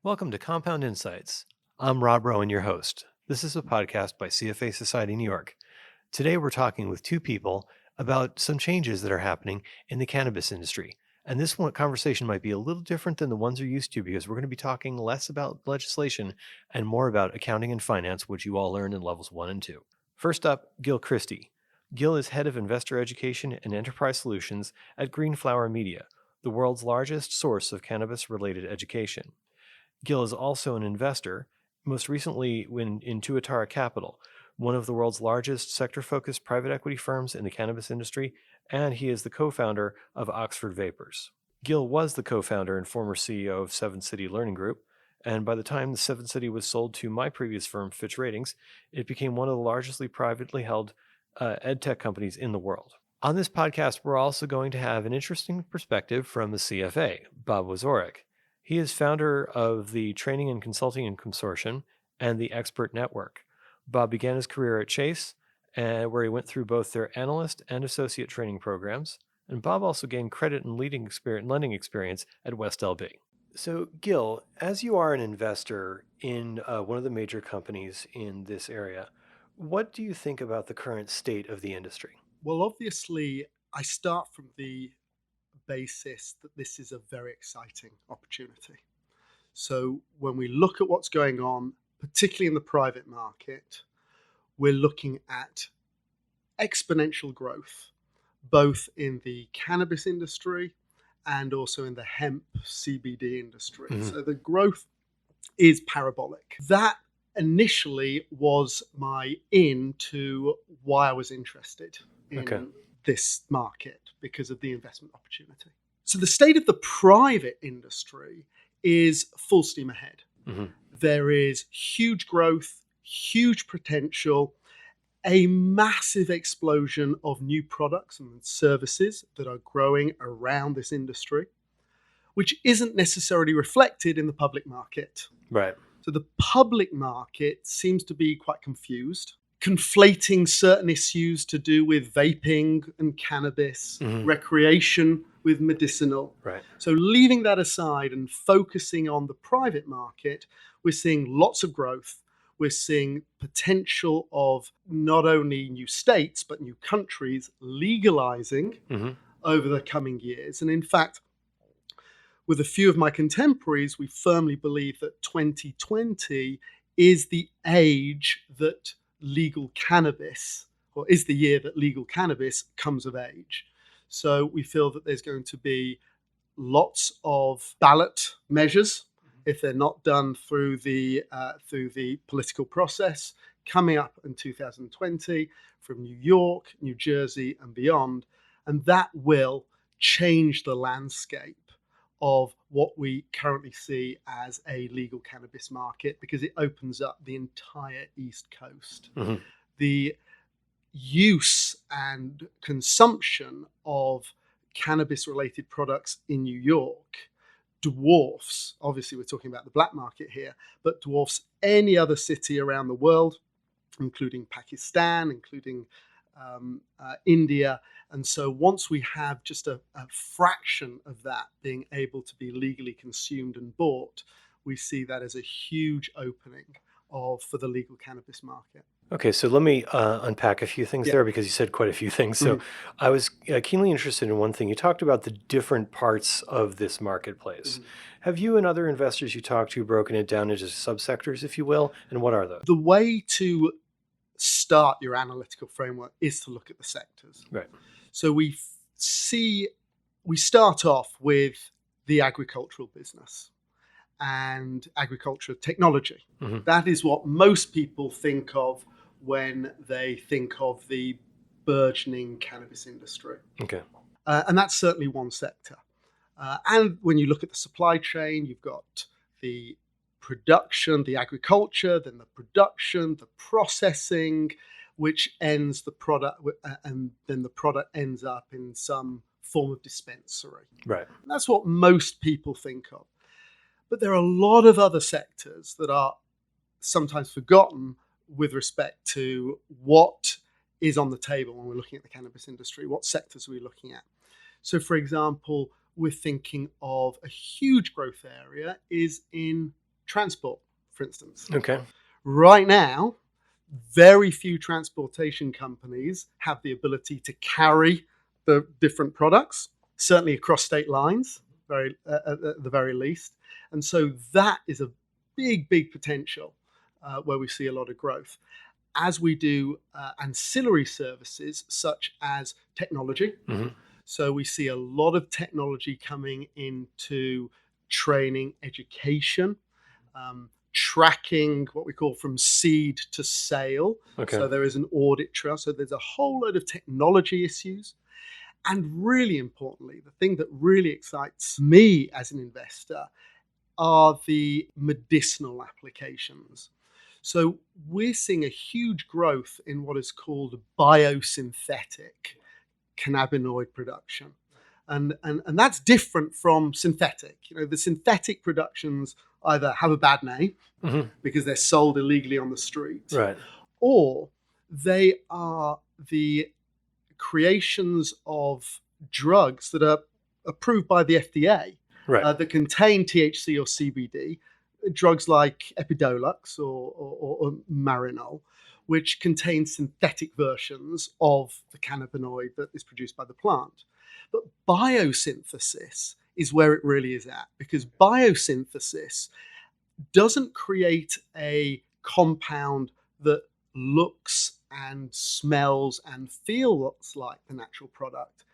Welcome to Compound Insights. I'm Rob Rowan, your host. This is a podcast by CFA Society New York. Today we're talking with two people about some changes that are happening in the cannabis industry. And this one conversation might be a little different than the ones you're used to because we're going to be talking less about legislation and more about accounting and finance, which you all learn in levels 1 and 2. First up, Gil Christie. Gil is head of investor education and enterprise solutions at Greenflower Media, the world's largest source of cannabis-related education. Gil is also an investor, most recently in Tuatara Capital, one of the world's largest sector-focused private equity firms in the cannabis industry, and he is the co-founder of Oxford Vapors. Gil was the co-founder and former CEO of Seven City Learning Group, and by the time the Seven City was sold to my previous firm, Fitch Ratings, it became one of the largely privately held ed tech companies in the world. On this podcast, we're also going to have an interesting perspective from the CFA, Bob Wazorek. He is founder of the Training and Consulting and Consortium and the Expert Network. Bob began his career at Chase, where he went through both their analyst and associate training programs. And Bob also gained credit and lending experience at West LB. So, Gil, as you are an investor in one of the major companies in this area, what do you think about the current state of the industry? Well, obviously, I start from the basis that this is a very exciting opportunity. So, when we look at what's going on, particularly in the private market, we're looking at exponential growth, both in the cannabis industry and also in the hemp CBD industry. Mhm. So, the growth is parabolic. That initially was my in to why I was interested in Okay. this market because of the investment opportunity. So the state of the private industry is full steam ahead. Mhm. There is huge growth, huge potential, a massive explosion of new products and services that are growing around this industry, which isn't necessarily reflected in the public market. Right. So the public market seems to be quite confused, conflating certain issues to do with vaping and cannabis, Mhm. recreation with medicinal. Right. So leaving that aside and focusing on the private market, we're seeing lots of growth. We're seeing potential of not only new states, but new countries legalizing Mhm. over the coming years. And in fact, with a few of my contemporaries, we firmly believe that 2020 is the age that legal cannabis, or is the year that legal cannabis comes of age. So we feel that there's going to be lots of ballot measures, if they're not done through the political process, coming up in 2020 from New York, New Jersey, and beyond, and that will change the landscape of what we currently see as a legal cannabis market because it opens up the entire East Coast. Mhm. The use and consumption of cannabis related products in New York dwarfs, obviously, we're talking about the black market here, but dwarfs any other city around the world, including Pakistan, including India. And so once we have just a fraction of that being able to be legally consumed and bought, we see that as a huge opening for the legal cannabis market. Okay, so let me unpack a few things Yeah. there because you said quite a few things. So Mhm. I was keenly interested in one thing. You talked about the different parts of this marketplace. Mhm. Have you and other investors you talked to broken it down into subsectors, if you will? And what are those? The way to start your analytical framework is to look at the sectors. Right. So we start off with the agricultural business and agricultural technology. Hmm. That is what most people think of when they think of the burgeoning cannabis industry. Okay. And that's certainly one sector. And when you look at the supply chain, you've got the production, the agriculture, then the production, the processing, which ends the product, and then the product ends up in some form of dispensary. Right. And that's what most people think of. But there are a lot of other sectors that are sometimes forgotten with respect to what is on the table when we're looking at the cannabis industry. What sectors are we looking at? So, for example, we're thinking of a huge growth area is in transport, for instance. Okay. Right now, very few transportation companies have the ability to carry the different products, certainly across state lines, at the very least. And so that is a big potential where we see a lot of growth. As we do ancillary services such as technology. Mm-hmm. So we see a lot of technology coming into training, education, tracking what we call from seed to sale. Okay. So there is an audit trail. So there's a whole load of technology issues. And really importantly, the thing that really excites me as an investor are the medicinal applications. So we're seeing a huge growth in what is called biosynthetic cannabinoid production. And that's different from synthetic. The synthetic productions either have a bad name Mm-hmm. because they're sold illegally on the street, Right. or they are the creations of drugs that are approved by the FDA Right. that contain THC or CBD, drugs like Epidiolex or Marinol, which contain synthetic versions of the cannabinoid that is produced by the plant. But biosynthesis is where it really is at, because biosynthesis doesn't create a compound that looks and smells and feels like the natural product.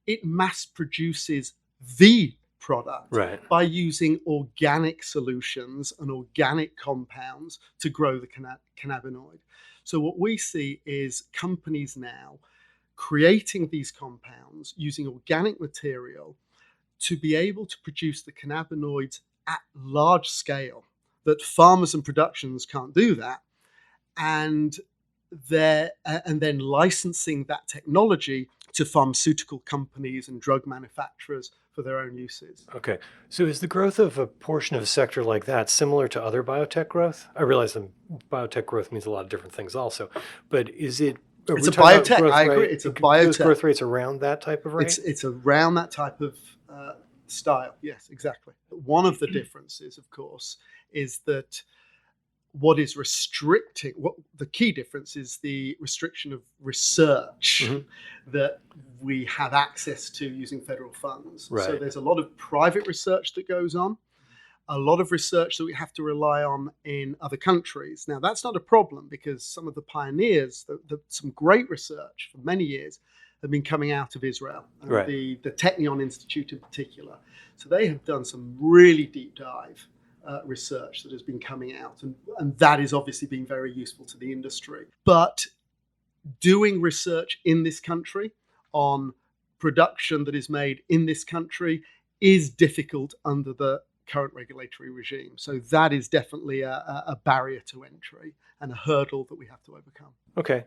It mass produces the product Right. by using organic solutions and organic compounds to grow the cannabinoid. So what we see is companies now creating these compounds using organic material to be able to produce the cannabinoids at large scale, that farmers and productions can't do that, and then licensing that technology to pharmaceutical companies and drug manufacturers for their own uses. Okay. So is the growth of a portion of a sector like that similar to other biotech growth? I realize that biotech growth means a lot of different things also, but is it? It's a biotech. I agree. It's a Those biotech. growth rates around that type of rate? It's around that type of style. Yes, exactly. One of the differences, of course, is that what is restricting, what the key difference is the restriction of research that we have access to using federal funds. Right. So there's a lot of private research that goes on, a lot of research that we have to rely on in other countries. Now, that's not a problem because some of the pioneers, some great research for many years have been coming out of Israel, and Right. the Technion Institute in particular. So they have done some really deep dive research that has been coming out, and that is obviously being very useful to the industry. But doing research in this country on production that is made in this country is difficult under the current regulatory regime. So that is definitely a barrier to entry and a hurdle that we have to overcome. Okay.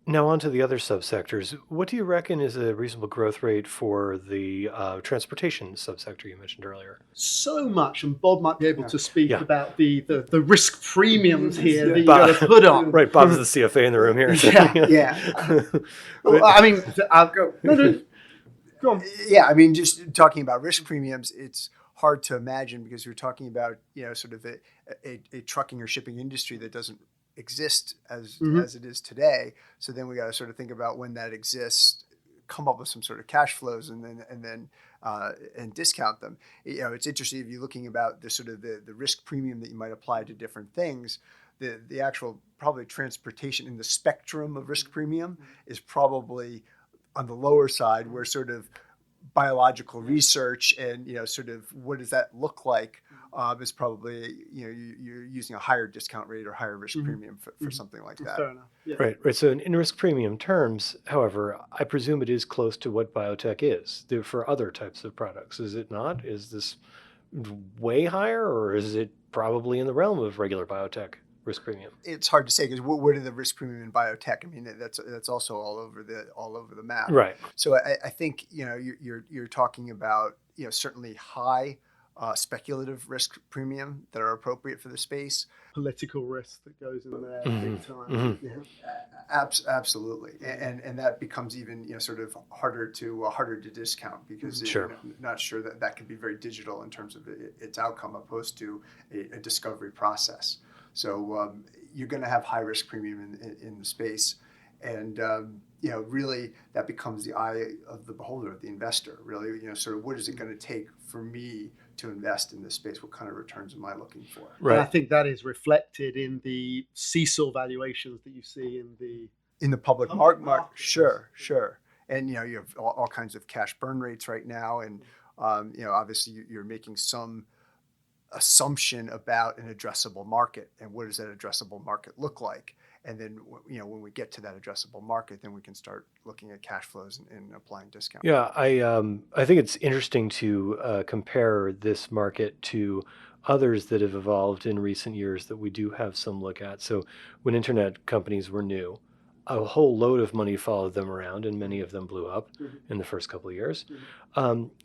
Now on to the other subsectors. What do you reckon is a reasonable growth rate for the transportation subsector you mentioned earlier? So much, and Bob might be able to speak Yeah. about the risk premiums here that you got to put on. Right, Bob's the CFA in the room here. Yeah. Well, I mean, I'll go. No, go on. Yeah, I mean, just talking about risk premiums, it's hard to imagine because we're talking about, sort of a trucking or shipping industry that doesn't exist as it is today. So then we got to sort of think about when that exists, come up with some sort of cash flows, and then discount them. It's interesting if you're looking about the sort of the risk premium that you might apply to different things. The actual probably transportation in the spectrum of risk premium is probably on the lower side, where sort of biological research and sort of what does that look like is probably you're using a higher discount rate or higher risk premium for something like that. Fair enough. Yeah. Right. So in risk premium terms, however, I presume it is close to what biotech is for other types of products. Is it not? Is this way higher, or is it probably in the realm of regular biotech risk premium? It's hard to say because what are the risk premium in biotech? I mean, that's also all over the map. Right. So I think you're talking about certainly high speculative risk premium that are appropriate for the space. Political risk that goes in there big time. Mm-hmm. Yeah. Absolutely, and that becomes even sort of harder to discount because Sure. not sure that could be very digital in terms of its outcome opposed to a discovery process. So you're going to have high risk premium in the space, and really that becomes the eye of the beholder, the investor. Really, sort of what is it going to take for me to invest in this space? What kind of returns am I looking for? Right. And I think that is reflected in the seesaw valuations that you see in the public market. Sure. And you have all kinds of cash burn rates right now, and obviously you're making some assumption about an addressable market and what does that addressable market look like. And then, when we get to that addressable market, then we can start looking at cash flows and applying discount. Yeah, I think it's interesting to compare this market to others that have evolved in recent years that we do have some look at. So when internet companies were new, a whole load of money followed them around, and many of them blew up in the first couple of years.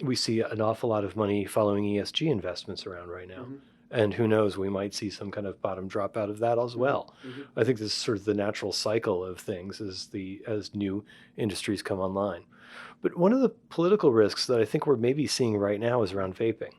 We see an awful lot of money following ESG investments around right now. And who knows, we might see some kind of bottom drop out of that as well. I think this is sort of the natural cycle of things as new industries come online. But one of the political risks that I think we're maybe seeing right now is around vaping,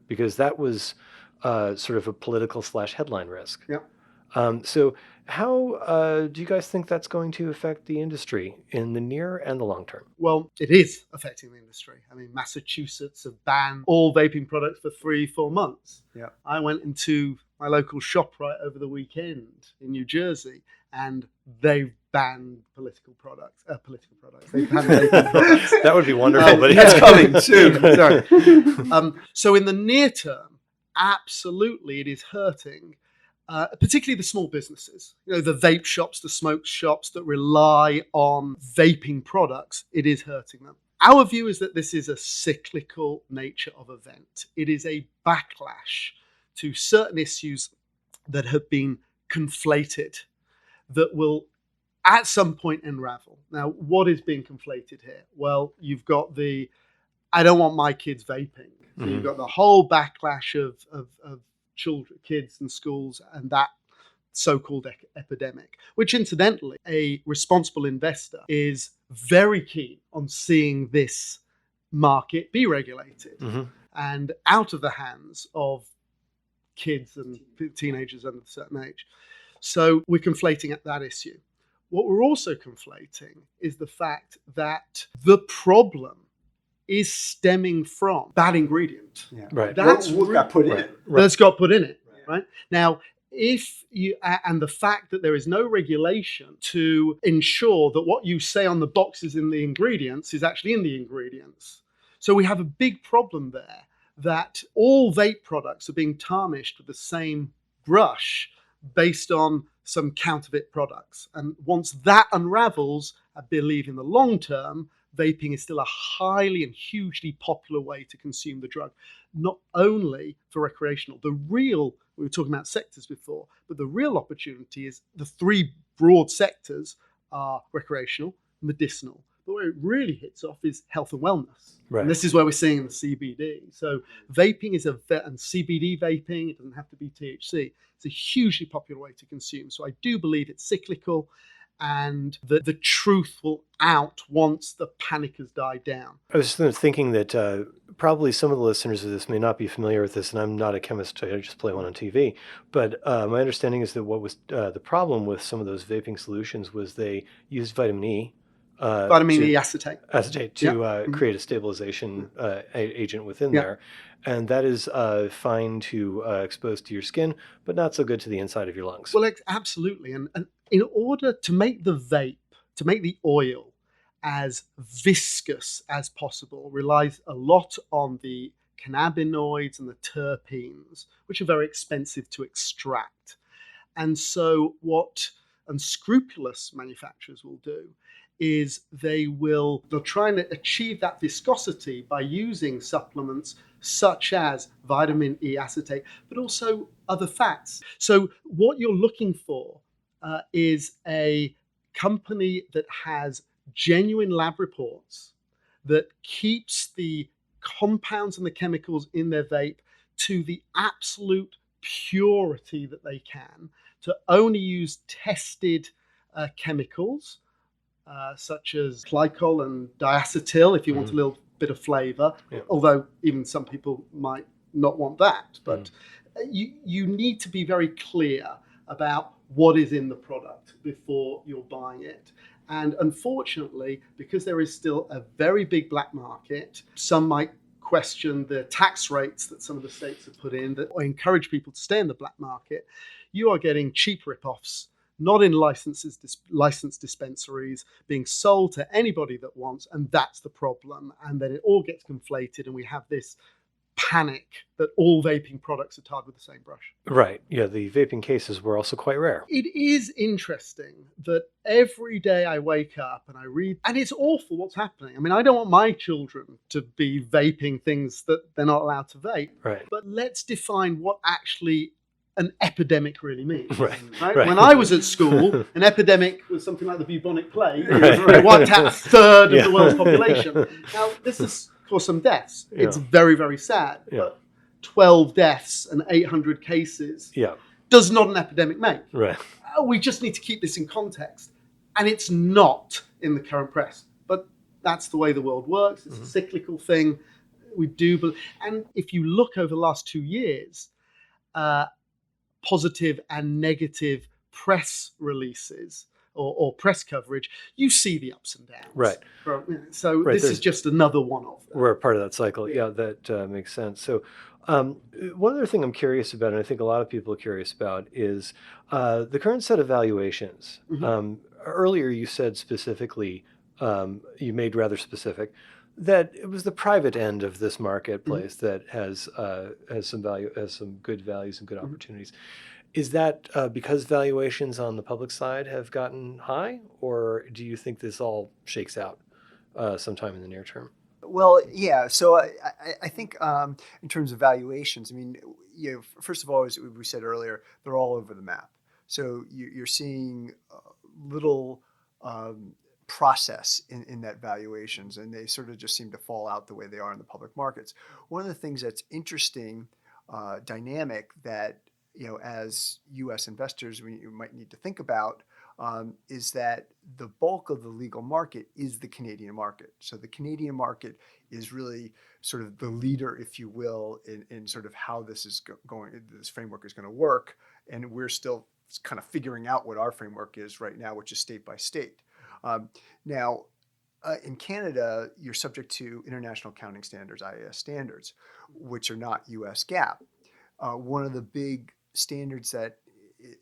because that was sort of a political / headline risk. Yeah. So how do you guys think that's going to affect the industry in the near and the long term? Well, it is affecting the industry. I mean, Massachusetts have banned all vaping products for 3-4 months. Yeah. I went into my local ShopRite over the weekend in New Jersey, and they've banned political products. They've banned vaping products. That would be wonderful, but That's coming soon. Sorry. So in the near term, absolutely, it is hurting. Particularly the small businesses, the vape shops, the smoke shops that rely on vaping products, it is hurting them. Our view is that this is a cyclical nature of event. It is a backlash to certain issues that have been conflated that will at some point unravel. Now, what is being conflated here? Well, you've got I don't want my kids vaping. So you've got the whole backlash of children, kids and schools, and that so-called epidemic, which incidentally, a responsible investor is very keen on seeing this market be regulated and out of the hands of kids and teenagers under a certain age. So we're conflating at that issue. What we're also conflating is the fact that the problem is stemming from bad ingredient. Yeah. Right. That's what got put in it. That's got put in it. Right. Now, if you and the fact that there is no regulation to ensure that what you say on the boxes in the ingredients is actually in the ingredients. So we have a big problem there that all vape products are being tarnished with the same brush based on some counterfeit products. And once that unravels, I believe in the long term, vaping is still a highly and hugely popular way to consume the drug, not only for recreational. We were talking about sectors before, but the real opportunity is the 3 broad sectors are recreational, medicinal. But where it really hits off is health and wellness. Right. And this is where we're seeing the CBD. So vaping is and CBD vaping, it doesn't have to be THC. It's a hugely popular way to consume. So I do believe it's cyclical, and the truth will out once the panic has died down. I was thinking that probably some of the listeners of this may not be familiar with this, and I'm not a chemist, I just play one on TV, but my understanding is that what was the problem with some of those vaping solutions was they used vitamin E. Vitamin E acetate. Acetate to create a stabilization agent within there. And that is fine to expose to your skin, but not so good to the inside of your lungs. Well, absolutely. And in order to make the vape, to make the oil as viscous as possible, relies a lot on the cannabinoids and the terpenes, which are very expensive to extract. And so what unscrupulous manufacturers will do is they'll try and achieve that viscosity by using supplements such as vitamin E acetate, but also other fats. So what you're looking for is a company that has genuine lab reports, that keeps the compounds and the chemicals in their vape to the absolute purity that they can, to only use tested chemicals such as glycol and diacetyl if you want a little bit of flavor, although even some people might not want that. But you need to be very clear about what is in the product before you're buying it. And unfortunately, because there is still a very big black market, some might question the tax rates that some of the states have put in that encourage people to stay in the black market. You are getting cheap rip-offs, not in licensed dispensaries, being sold to anybody that wants, and that's the problem. And then it all gets conflated, and we have this panic that all vaping products are tarred with the same brush. Right. Yeah, the vaping cases were also quite rare. It is interesting that every day I wake up and I read, and it's awful what's happening. I mean, I don't want my children to be vaping things that they're not allowed to vape. Right. But let's define what actually an epidemic really means. Right. When I was at school, an epidemic was something like the bubonic plague. It wiped out a third of the world's population. Now, this has caused some deaths. It's very, very sad. But 12 deaths and 800 cases does not an epidemic make. Right. We just need to keep this in context. And it's not in the current press. But that's the way the world works. It's a cyclical thing. We do. And if you look over the last 2 years, positive and negative press releases or press coverage, you see the ups and downs. Right. So this is just another one of them. We're a part of that cycle. Yeah, that makes sense. So one other thing I'm curious about, and I think a lot of people are curious about, is the current set of valuations. Earlier you said specifically, you made rather specific, that it was the private end of this marketplace that has some value, has some good values and good opportunities. Is that because valuations on the public side have gotten high, or do you think this all shakes out sometime in the near term? Well, yeah. So I think in terms of valuations, I mean, first of all, as we said earlier, they're all over the map. So you're seeing little process in that valuations, and they sort of just seem to fall out the way they are in the public markets. One of the things that's interesting, dynamic that as U.S. investors we might need to think about is that the bulk of the legal market is the Canadian market. So the Canadian market is really sort of the leader, if you will, in sort of how this is going. This framework is going to work, and we're still kind of figuring out what our framework is right now, which is state by state. Now, in Canada, you're subject to International Accounting Standards, IAS standards, which are not U.S. GAAP. One of the big standards that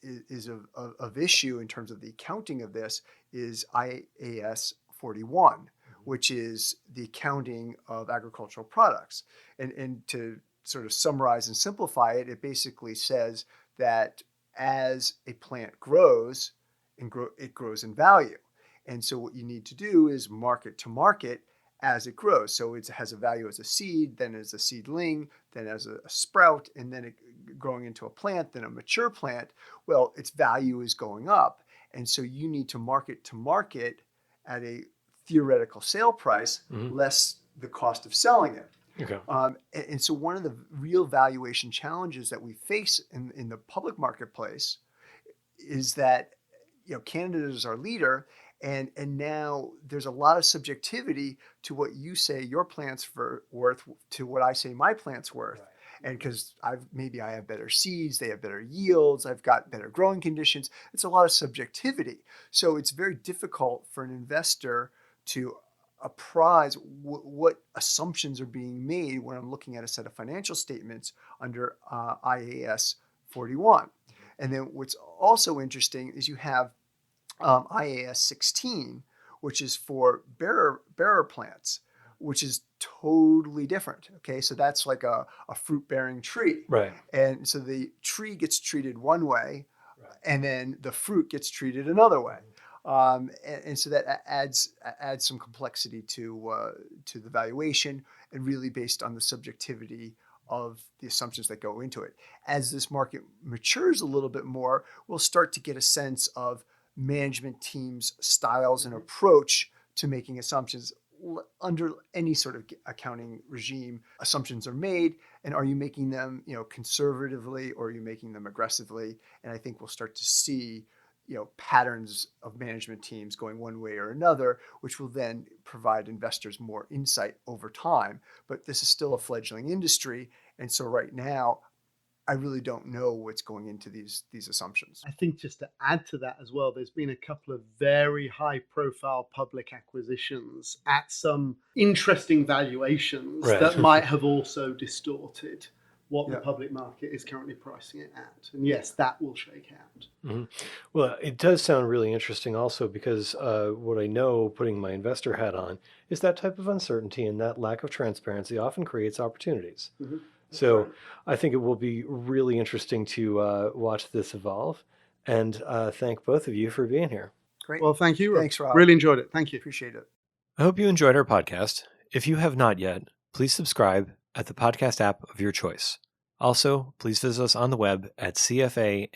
is of issue in terms of the accounting of this is IAS 41, which is the accounting of agricultural products. And to sort of summarize and simplify it, it basically says that as a plant grows, it grows in value. And so what you need to do is market to market as it grows. So it has a value as a seed, then as a seedling, then as a sprout, and then it growing into a plant, then a mature plant. Well, its value is going up. And so you need to market at a theoretical sale price, less the cost of selling it. Okay. And so one of the real valuation challenges that we face in the public marketplace is that Canada is our leader, and now there's a lot of subjectivity to what you say your plant's worth to what I say my plant's worth. Right. And because maybe I have better seeds, they have better yields, I've got better growing conditions. It's a lot of subjectivity. So it's very difficult for an investor to apprise what assumptions are being made when I'm looking at a set of financial statements under IAS 41. And then what's also interesting is you have IAS 16, which is for bearer plants, which is totally different. Okay, so that's like a fruit-bearing tree. Right. And so the tree gets treated one way, and then the fruit gets treated another way. And so that adds some complexity to the valuation, and really based on the subjectivity of the assumptions that go into it. As this market matures a little bit more, we'll start to get a sense of management teams' styles and approach to making assumptions. under any sort of accounting regime, assumptions are made, and are you making them, conservatively, or are you making them aggressively? And I think we'll start to see, patterns of management teams going one way or another, which will then provide investors more insight over time. But this is still a fledgling industry, and so right now, I really don't know what's going into these assumptions. I think just to add to that as well, there's been a couple of very high-profile public acquisitions at some interesting valuations that might have also distorted what the public market is currently pricing it at. And yes, that will shake out. Mm-hmm. Well, it does sound really interesting also because what I know, putting my investor hat on, is that type of uncertainty and that lack of transparency often creates opportunities. Mm-hmm. So right. I think it will be really interesting to watch this evolve, and thank both of you for being here. Great. Well, thank you, Rob. Thanks, Rob. Really enjoyed it. Thank you. Appreciate it. I hope you enjoyed our podcast. If you have not yet, please subscribe at the podcast app of your choice. Also, please visit us on the web at cfany.org.